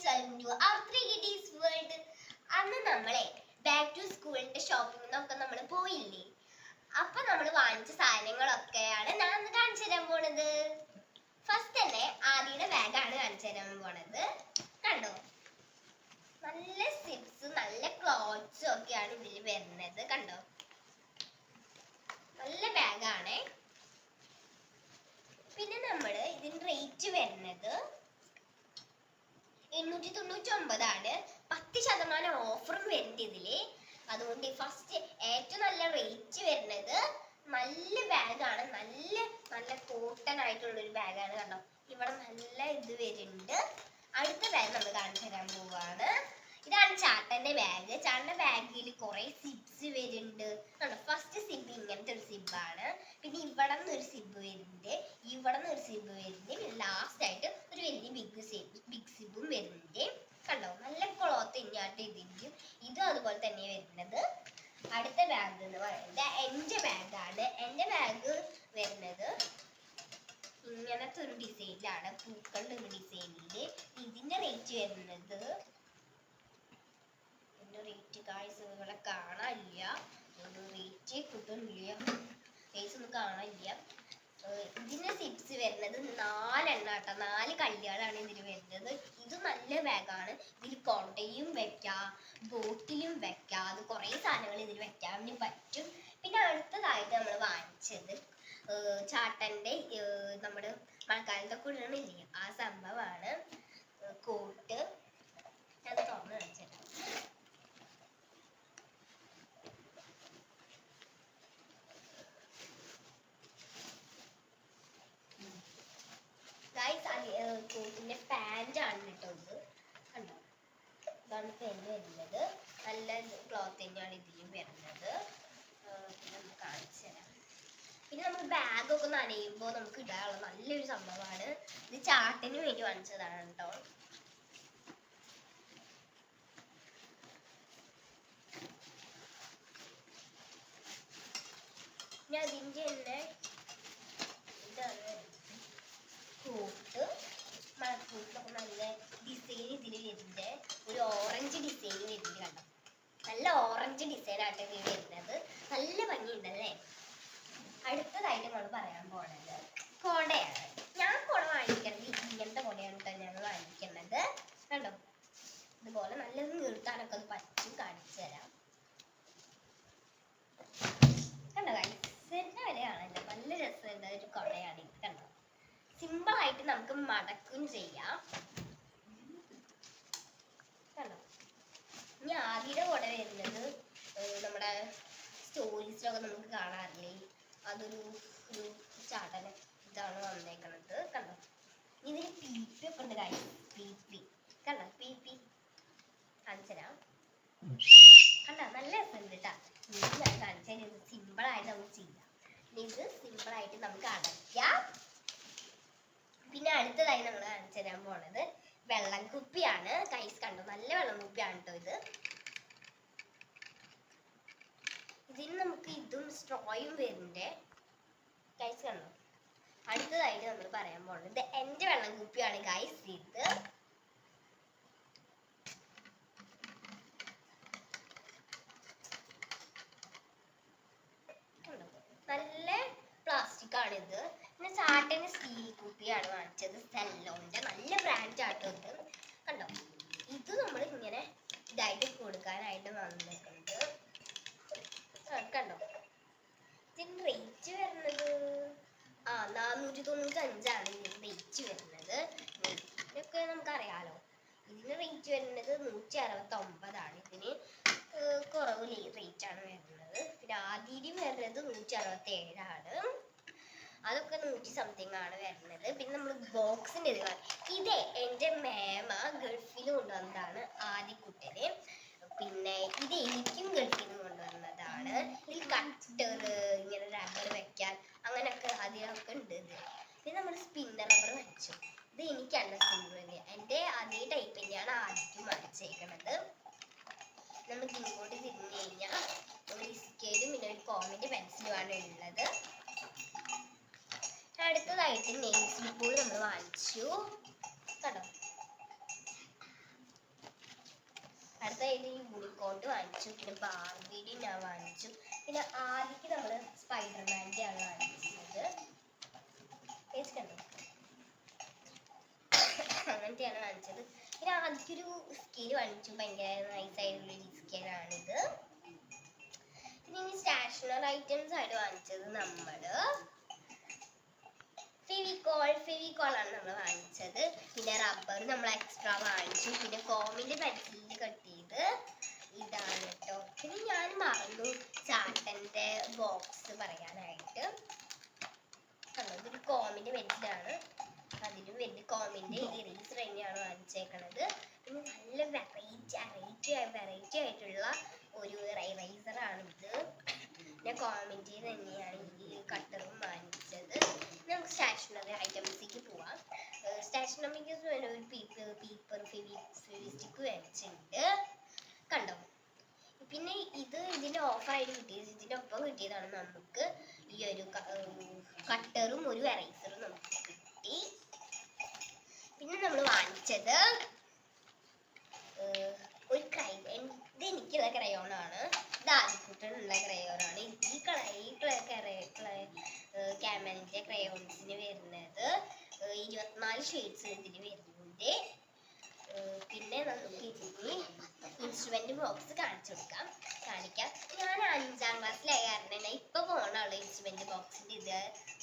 Welcome to our 3 kiddies world. അന്ന് നമ്മളെ back to സ്കൂളിന്റെ ഷോപ്പിങ്ങിനൊക്കെ നമ്മൾ പോയില്ലേ? അപ്പൊ നമ്മൾ വാങ്ങിച്ച സാധനങ്ങളൊക്കെയാണ് ഞാൻ ഇന്ന് കാണിച്ചു തരാൻ പോണത്. ഫസ്റ്റ് തന്നെ ആദിയുടെ ബാഗാണ് കാണിച്ചു തരാൻ പോണത്. കണ്ടോ, നല്ല സിപ്സ് നല്ല ക്ലോത്ത്സ് ഒക്കെയാണ് ഇതിൽ വരുന്നത്. കണ്ടോ, നല്ല ബാഗാണ്. പിന്നെ നമ്മൾ ഇതിന് റേറ്റ് വരുന്നത് 899 10% ഓഫറും വരുന്നുണ്ട് ഇതില്. അതുകൊണ്ട് ഫസ്റ്റ് ഏറ്റവും നല്ല റേറ്റ് വരുന്നത് നല്ല ബാഗാണ്. നല്ല നല്ല കോട്ടൺ ആയിട്ടുള്ള ഒരു ബാഗാണ്. കണ്ടോ, ഇവിടെ നല്ല ഇത് വരുന്നുണ്ട്. അടുത്ത ബാഗ് നമ്മൾ കാണിച്ചു തരാൻ പോവാണ്. ഇതാണ് ചാട്ടന്റെ ബാഗ്. ചാട്ടന്റെ ബാഗിൽ കുറെ സിബ്സ് വരുന്നുണ്ട്. കണ്ടോ, ഫസ്റ്റ് സിബ് ഇങ്ങനത്തെ ഒരു സിബാണ്. പിന്നെ ഇവിടെ നിന്ന് ഒരു സിബ് വരുന്നുണ്ട്, ഇവിടെ നിന്ന് ഒരു സിബ് വരുന്നുണ്ട്, പിന്നെ ലാസ്റ്റ് ആയിട്ട് ഒരു വലിയ ബിഗ് സിബും വരുന്നുണ്ട്. കണ്ടോ, നല്ല ക്ലോത്ത് ഇങ്ങാട്ട് ഇതിൻ്റെ ഇതും അതുപോലെ തന്നെ വരുന്നത്. അടുത്ത ബാഗ് എന്ന് പറയുന്നത് എൻ്റെ ബാഗാണ്. എൻ്റെ ബാഗ് വരുന്നത് ഇങ്ങനത്തെ ഒരു ഡിസൈനിലാണ്, പൂക്കളുടെ ഒരു ഡിസൈനില്. ഇതിന്റെ റേറ്റ് വരുന്നത് ഗായ്സ് ഇവിടെ കാണാനില്ല, റേറ്റ് കിട്ടുന്നില്ല, റേറ്റ് ഒന്നും കാണാനില്ല. ഇതിന്റെ സിപ്സ് വരുന്നത് 4 കേട്ടോ, 4 കല്ലുകളാണ് ഇതിൽ വരുന്നത്. ഇത് നല്ല ബാഗാണ്. ഇതിൽ കൊണ്ടയും വെക്കാം, ബോട്ടിലും വെക്കാം, അത് കുറേ സാധനങ്ങൾ ഇതിൽ വെക്കാൻ പറ്റും. പിന്നെ അടുത്തതായിട്ട് നമ്മൾ വാങ്ങിച്ചത് ചാട്ടന്റെ നമ്മുടെ മഴക്കാലത്തൊക്കെ ഇടണില്ലേ ആ സംഭവമാണ്, കോട്ട്. അത് തുറന്ന് കാണിച്ചിട്ട് കോട്ടിന്റെ പാന്റ് ആണ് കേട്ടോ ഇത്. കണ്ടോ, ഇതാണ് പാന്റ് വരുന്നത്. നല്ല ക്ലോത്ത് തന്നെയാണ് ഇതിലും വരുന്നത്. നമുക്ക് കാണിച്ചു തരാം. പിന്നെ നമ്മൾ ബാഗൊക്കെ നനയുമ്പോൾ നമുക്ക് ഇടാനുള്ള നല്ലൊരു സംഭവമാണ്. ഇത് ചാട്ടിന് വേണ്ടി വാങ്ങിച്ചതാണ് കേട്ടോ. പിന്നെ അതിൻ്റെ തന്നെ ഇതാണ് കോട്ട്. മഴക്കൂട്ടിലൊക്കെ നല്ല ഡിസൈൻ ഇതിൽ വരുന്നുണ്ട്. ഒരു ഓറഞ്ച് ഡിസൈൻ വരുന്നുണ്ട്. കണ്ടോ, നല്ല ഓറഞ്ച് ഡിസൈൻ ആയിട്ട് ഇതിൽ വരുന്നത്. നല്ല ഭംഗിയുണ്ടല്ലേ. അടുത്തതായിട്ട് നമ്മൾ പറയാൻ പോണത് കൊടയാണ്. ഞാൻ കുട വാങ്ങിക്കുന്നത് ഇങ്ങനത്തെ കൊടയാണ് കേട്ടോ ഞാൻ വാങ്ങിക്കുന്നത്. കണ്ടോ, ഇതുപോലെ നല്ല നിർത്താനൊക്കെ അത് പറ്റും. കാണിച്ചു തരാം. കണ്ടോ, തന്നെ വിലയാണല്ലോ, നല്ല രസമുണ്ട് ഒരു കൊടയാണ് ഇത്. കണ്ടോ, സിമ്പിൾ ആയിട്ട് നമുക്ക് മടക്കും ചെയ്യാം. കണ്ടോ, ഇനി ആദ്യയുടെ കുട വരുന്നത് നമ്മുടെ സ്റ്റോറീസിലൊക്കെ നമുക്ക് കാണാറില്ലേ, അതൊരു ചാട്ടന് ഇതാണ് വന്നേക്കണത്. കണ്ടോ, ഇതിന് പീപ്പി ഒക്കെ ഉണ്ട് കാര്യം. പീപ്പി കണ്ടോ, പീപ്പി കാണിച്ചുതരാം. കണ്ടോ, നല്ല രസമുണ്ട് കേട്ടോ. ഇത് ഞാൻ കാണിച്ചാൽ ഇത് സിമ്പിളായിട്ട് നമുക്ക് ചെയ്യാം. ഇത് സിമ്പിളായിട്ട് നമുക്ക് അടയ്ക്കാം. പിന്നെ അടുത്തതായി നമ്മൾ കാണിച്ചു തരാൻ പോണത് വെള്ളം കുപ്പിയാണ്. കൈസ് കണ്ടോ, നല്ല വെള്ളം കുപ്പിയാണ് കേട്ടോ ഇത്. ഇതിന് നമുക്ക് ഇതും സ്ട്രോയും വരുന്നുണ്ട്. ഗൈസ് കണ്ടോ. അടുത്തതായിട്ട് നമ്മൾ പറയാൻ പോകുന്നത് എൻ്റെ വെള്ളം കുപ്പിയാണ് ഗൈസ്. ഇത് നല്ല പ്ലാസ്റ്റിക് ആണിത്. പിന്നെ ചാട്ടന് സ്റ്റീൽ കുപ്പിയാണ് വാങ്ങിച്ചത്, സെല്ലോന്റെ നല്ല ബ്രാൻഡ് ആട്ടോ ഇത്. കണ്ടോ, ഇത് നമ്മൾ ഇങ്ങനെ ഇതായിട്ട് കൊടുക്കാനായിട്ട് വന്നിട്ടുണ്ട്. കണ്ടോ, ഇതിന് റേറ്റ് വരുന്നത് 495 ഇതിന് റേറ്റ് വരുന്നത്. ഇതൊക്കെ നമുക്കറിയാലോ. ഇതിന് റേറ്റ് വരുന്നത് 169. ഇതിന് കുറവ് റേറ്റ് ആണ് വരുന്നത്. പിന്നെ ആദ്യം വരുന്നത് 167. അതൊക്കെ 100 സംതിങ് ആണ് വരുന്നത്. പിന്നെ നമ്മൾ ബോക്സിന്റെ ഇത് എൻ്റെ മേമ ഗൾഫിൽ കൊണ്ടുവന്നതാണ് ആദ്യക്കുട്ടന്. പിന്നെ ഇത് എനിക്കും ഗൾഫിൽ നിന്ന് കൊണ്ടുവന്നതാണ്. ഇതിൽ കട്ടർ, ഇങ്ങനെ റബ്ബർ വെക്കാൻ അങ്ങനെയൊക്കെ അതിലൊക്കെ ഉണ്ട്. പിന്നെ നമ്മൾ സ്പിന്നർ റബ്ബർ വെച്ചു. ഇത് എനിക്കാണ് സ്പിന്നർ. എൻ്റെ അതേ ടൈപ്പ് തന്നെയാണ് ആദ്യം വരച്ചേക്കണത്. നമുക്ക് ഇങ്ങോട്ട് തിരിഞ്ഞു കഴിഞ്ഞാൽ ഒരു സ്കെയിലും പിന്നെ ഒരു കോമിൻ്റെ പെൻസിലുമാണ് ഉള്ളത്. അടുത്തതായിട്ട് നെയിം സ്ലിപ്പുകൾ നമ്മൾ വാങ്ങിച്ചു. കണ്ടോ, അടുത്തതായിട്ട് യൂണിക്കോണ്ട് വാങ്ങിച്ചു. പിന്നെ ബാർബിയുടെ ഞാൻ വാങ്ങിച്ചു. പിന്നെ ആദ്യക്ക് നമ്മൾ സ്പൈഡർമാൻ്റെ ആണ് വാങ്ങിച്ചത്. കണ്ടോ അങ്ങനത്തെയാണ് വാങ്ങിച്ചത്. പിന്നെ ആദ്യക്കൊരു സ്കെയിൽ വാങ്ങിച്ചു. ഭയങ്കര നൈസായിട്ടുള്ളൊരു സ്കെയിലാണിത്. പിന്നെ ഇനി സ്റ്റേഷനറി ഐറ്റംസ് ആയിട്ട് വാങ്ങിച്ചത് നമ്മള് ഫെവിക്കോളാണ് നമ്മൾ വാങ്ങിച്ചത്. പിന്നെ റബ്ബർ നമ്മൾ എക്സ്ട്രാ വാങ്ങിച്ചു. പിന്നെ ഫോമിന്റെ പെൻസിലിൽ കട്ട് ചെയ്ത് ഇതാണ് കേട്ടോ. പിന്നെ ഞാൻ മറന്നു ചാട്ടന്റെ ബോക്സ് പറയാനായിട്ട്. ഇതൊരു കോമിന്റെ പെൻസിലാണ്. അതിലും വലിയ കോമിന്റെ ഇറേസർ തന്നെയാണ് വാങ്ങിച്ചേക്കണത്. പിന്നെ നല്ല വെറൈറ്റി ആയിട്ടുള്ള ഒരു ഇറേസർ ആണ് ഇത്. പിന്നെ കോമിന്റെ തന്നെയാണ് ഈ കട്ടറും വാങ്ങിച്ചത്. നമുക്ക് സ്റ്റേഷനറി ഐറ്റംസിലേക്ക് പോവാം. സ്റ്റേഷനറിക്ക് ഒരു പേപ്പർ ഫെവിസ്റ്റിക്ക് വെച്ചിട്ടുണ്ട്. കണ്ടോ? പിന്നെ ഇതിന്റെ ഓഫറായിട്ട് കിട്ടിയത്, ഇതിന്റെ ഒപ്പം കിട്ടിയതാണ് നമുക്ക് ഈ ഒരു കട്ടറും ഒരു എറേസറും നമുക്ക് കിട്ടി. പിന്നെ നമ്മൾ വാങ്ങിച്ചത് ഒരു ഇത് എനിക്കുള്ള ക്രയോണാണ്. ഇത് ആദ്യക്കൂട്ടുള്ള ക്രയോണാണ്. ഈ ക്യാമലിന്റെ ക്രയോൺസിന് വരുന്നത് 24 ഷെയ്ഡ്സ് ഇതിന് വരുന്നുണ്ട്. പിന്നെ നമുക്ക് ഇതിന് ഇൻസ്ട്രുമെന്റ് ബോക്സ് കാണിക്കാം. ഞാൻ 5ാം ക്ലാസ്സിലായ കാരണം ഇപ്പൊ പോണുള്ള ഇൻസ്ട്രുമെന്റ് ബോക്സിന്റെ ഇത്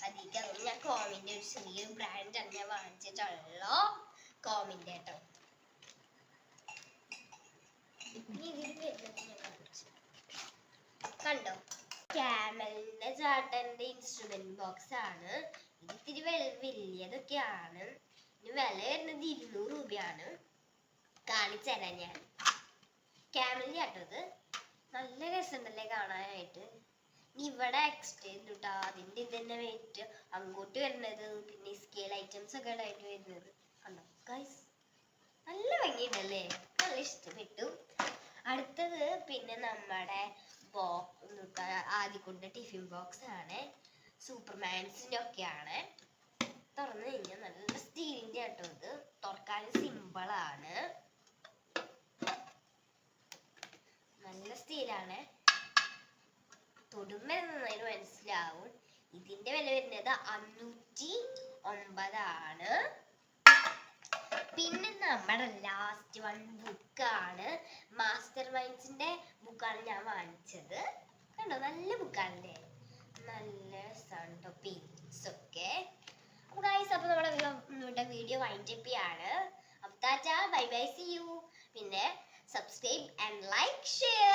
അധികം ഞാൻ കോമിന്റെ ഒരു ചെറിയൊരു ബ്രാൻഡാണ് ഞാൻ വാങ്ങിച്ചിട്ടുള്ള കോമിന്റെ കേട്ടോ. കണ്ടോ? ക്യാമലിന്റെ ചാട്ടന്റെ ഇൻസ്ട്രുമെന്റ് ബോക്സ് ആണ്. ഇത് ഇത്തിരി വലിയതൊക്കെയാണ്. ഇതിന് വില വരുന്നത് 200 രൂപയാണ്. കാണിച്ചു തരാം ഞാൻ. ക്യാമലിന്റെ ചാട്ടത് നല്ല രസമുണ്ടല്ലേ കാണാനായിട്ട്. ഇവിടെ എക്സ്ട്രാ ചെയ്തിട്ടാ അതിന്റെ ഇതന്നെ വെയിറ്റ് അങ്ങോട്ട് വരുന്നത്. പിന്നെ സ്കെയിൽ ഐറ്റംസ് ഒക്കെ ആയിട്ട് വരുന്നത് കണ്ടോ ഗൈസ്? നല്ല ഭംഗിയുണ്ടല്ലേ? നല്ല ഇഷ്ടപ്പെട്ടു. അടുത്തത് പിന്നെ നമ്മുടെ ആദ്യക്കൊണ്ട് ടിഫിൻ ബോക്സ് ആണ്. സൂപ്പർമാൻസിന്റെ ഒക്കെയാണ്. തുറന്നു കഴിഞ്ഞാൽ നല്ല സ്റ്റീലിന്റെ ആട്ടോ. ഇത് തുറക്കാൻ സിമ്പിളാണ്. നല്ല സ്റ്റീലാണ്. തൊടുമ്പോ നന്നായിട്ട് മനസ്സിലാവും. ഇതിന്റെ വില വരുന്നത് 509 ആണ്. പിന്നെ നമ്മുടെ ലാസ്റ്റ് വൺ ബുക്കാണ്. മാസ്റ്റർ മൈൻഡ്സിന്റെ ബുക്കാണ് ഞാൻ വാങ്ങിച്ചത്. കണ്ടോ? നല്ല ബുക്കാണല്ലേ? നല്ല സൗണ്ട് പേജസ് ഒക്കെ. അപ്പൊ ഗൈസ്, അപ്പൊ നമ്മുടെ വീഡിയോ വൈൻഡപ്പ് ചെയ്യാണ്. അപ്പൊ tata, bye bye, see you. പിന്നെ സബ്സ്ക്രൈബ് ആൻഡ് ലൈക്ക്, ഷെയർ.